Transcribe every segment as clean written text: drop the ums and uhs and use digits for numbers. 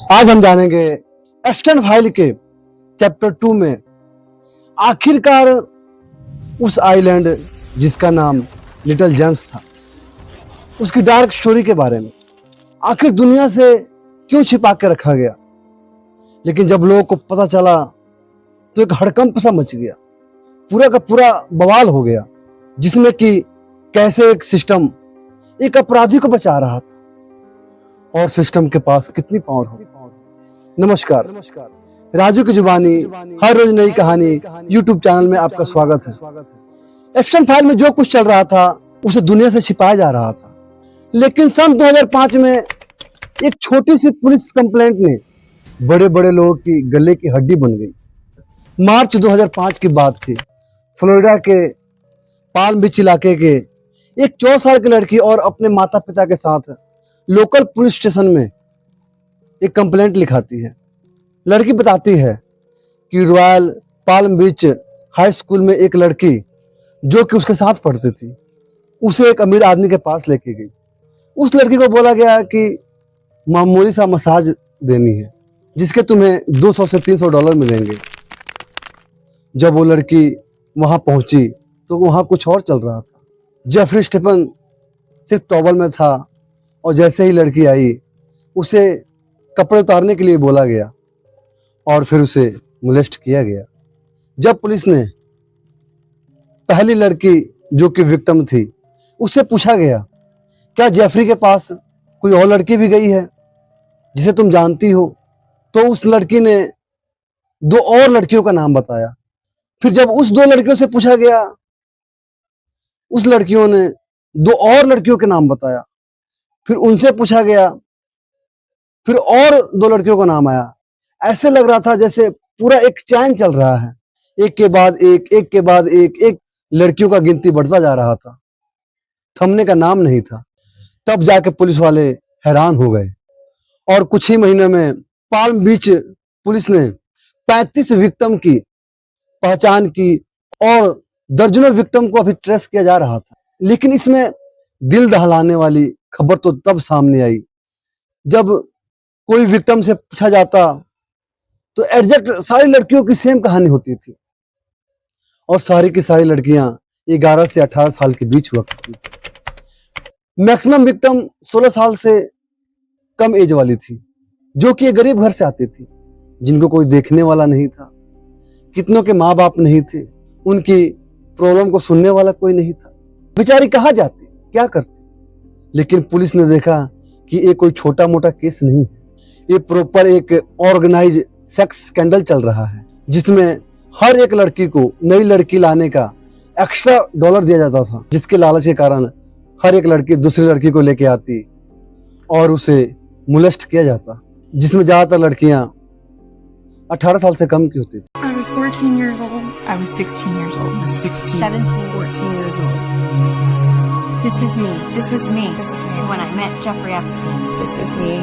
आज हम जानेंगे एप्स्टाइन फाइल के चैप्टर 2 में आखिरकार उस आइलैंड जिसका नाम लिटिल जेम्स था, उसकी डार्क स्टोरी के बारे में। आखिर दुनिया से क्यों छिपा के रखा गया, लेकिन जब लोगों को पता चला तो एक हड़कंप सा मच गया, पूरा का पूरा बवाल हो गया, जिसमें कि कैसे एक सिस्टम एक अपराधी को बचा रहा था और सिस्टम के पास कितनी पावर हो। नमस्कार, राजू की जुबानी हर रोज नई कहानी यूट्यूब चैनल में आपका स्वागत है। एप्स्टाइन फाइल में जो कुछ चल रहा था उसे दुनिया से छिपाया जा रहा था, लेकिन सन 2005 में एक छोटी सी पुलिस कंप्लेंट ने बड़े बड़े लोगों की गले की हड्डी बन गई। मार्च 2005 की बात थी। फ्लोरिडा के पाल्म बीच इलाके के एक 14 साल की लड़की और अपने माता पिता के साथ लोकल पुलिस स्टेशन में एक कंप्लेंट लिखाती है। लड़की बताती है कि रॉयल पाल्म बीच हाई स्कूल में एक लड़की जो कि उसके साथ पढ़ती थी, उसे एक अमीर आदमी के पास लेके गई। उस लड़की को बोला गया कि मामूली सा मसाज देनी है, जिसके तुम्हें 200 से 300 डॉलर मिलेंगे। जब वो लड़की वहां पहुंची तो वहां कुछ और चल रहा था। जेफरी स्टेफन सिर्फ टॉवल में था और जैसे ही लड़की आई उसे कपड़े उतारने के लिए बोला गया और फिर उसे मोलेस्ट किया गया। जब पुलिस ने पहली लड़की जो कि विक्टिम थी उससे पूछा गया, क्या जेफरी के पास कोई और लड़की भी गई है जिसे तुम जानती हो, तो उस लड़की ने 2 और लड़कियों का नाम बताया। फिर जब उस 2 लड़कियों से पूछा गया, उस लड़कियों ने 2 और लड़कियों के नाम बताया। फिर उनसे पूछा गया, फिर और 2 लड़कियों का नाम आया। ऐसे लग रहा था जैसे पूरा एक चैन चल रहा है, एक के बाद एक के बाद एक लड़कियों का गिनती बढ़ता जा रहा था, थमने का नाम नहीं था। तब जाके पुलिस वाले हैरान हो गए और कुछ ही महीने में पाल्म बीच पुलिस ने 35 विक्टिम की पहचान की और दर्जनों विक्टिम को अभी ट्रेस किया जा रहा था। लेकिन इसमें दिल दहलाने वाली खबर तो तब सामने आई जब कोई विक्टिम से पूछा जाता तो एग्जैक्ट सारी लड़कियों की सेम कहानी होती थी और सारी की सारी लड़कियां 11 से 18 साल के बीच हुआ करती थी। मैक्सिमम विक्टिम 16 साल से कम एज वाली थी, जो कि एक गरीब घर से आती थी, जिनको कोई देखने वाला नहीं था, कितनों के माँ बाप नहीं थे, उनकी प्रॉब्लम को सुनने वाला कोई नहीं था। बेचारी कहाँ जाती, क्या करती। लेकिन पुलिस ने देखा कि ये कोई छोटा मोटा केस नहीं है, ये प्रॉपर एक ऑर्गेनाइज सेक्स स्कैंडल चल रहा है, जिसमें हर एक लड़की को नई लड़की लाने का एक्स्ट्रा डॉलर दिया जाता था, जिसके लालच के कारण हर एक लड़की दूसरी लड़की को लेके आती और उसे मोलेस्ट किया जाता, जिसमें ज्यादातर लड़कियां 18 साल से कम की होती थी। I was 14 years old. I was 16 years old. 16. 17, 14 years old. This is me. This is me. This is me when I met Jeffrey Epstein. This is me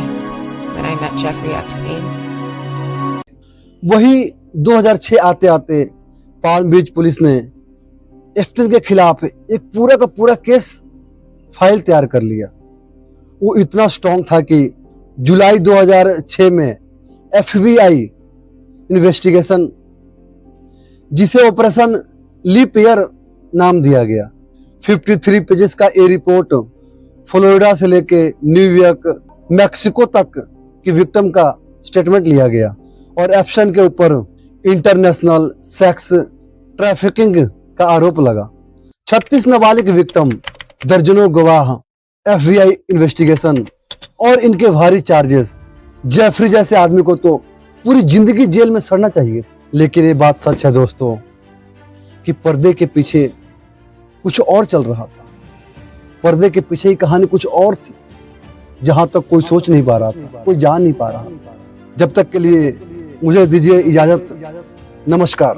when I met Jeffrey Epstein. वही 2006 आते आते palm बीच police ने एप्स्टाइन के खिलाफ एक पूरा का पूरा केस फाइल तैयार कर लिया। वो इतना स्ट्रॉन्ग था कि जुलाई 2006 में FBI इन्वेस्टिगेशन, जिसे ऑपरेशन लीप ईयर नाम दिया गया, 53 पेजेस का ये रिपोर्ट फ्लोरिडा से लेके न्यूयॉर्क, मैक्सिको तक की विक्टिम का स्टेटमेंट लिया गया और एप्स्टाइन के ऊपर इंटरनेशनल सेक्स ट्रैफिकिंग का आरोप लगा। 36 नाबालिग विक्टिम, दर्जनों गवाह, FBI इन्वेस्टिगेशन और इनके भारी चार्जेस। जेफरी जैसे आदमी को तो पूरी जिंदगी जेल में सड़ना चाहिए। लेकिन ये बात सच है दोस्तों कि पर्दे के पीछे कुछ और चल रहा था। पर्दे के पीछे ही कहानी कुछ और थी, जहां तक कोई सोच नहीं पा रहा था, कोई जान नहीं पा रहा। जब तक के लिए मुझे दीजिए इजाजत। नमस्कार।